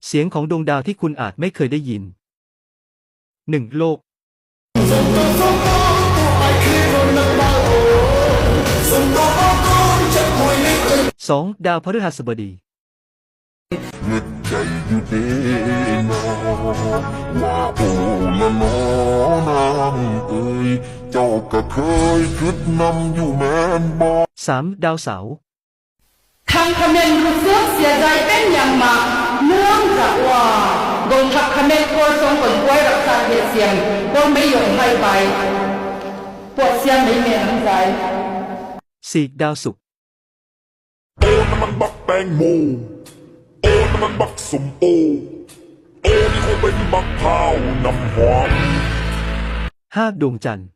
เสียงของดวงดาวที่คุณอาจไม่เคยได้ยิน 1. โลก 2. ดาวพฤหัสบดี นึกใจอยู่เด้นอว่าโอ้ละนอนางเอ้ยเจ้าก็เคยคิดนำอยู่แม่นบ่ 3. ดาวเสาร์ ทางเขมรรู้สึกเสียใจเป็นอย่างมากเนื่องจากว่ากองทัพเขมรโกทรงผลกล้วยรักษาเหตุเสียงก็ไม่ยอมให้ไปปวดเสียงไม่มีน้ำใจ 4. ดาวศุกร์ โอ้น้ำมันบักแตงโมโอ้น้ำมันบักสมโอโอ้นี่คงเป็นบักพร้าวน้ำหอม 5. ดวงจันทร์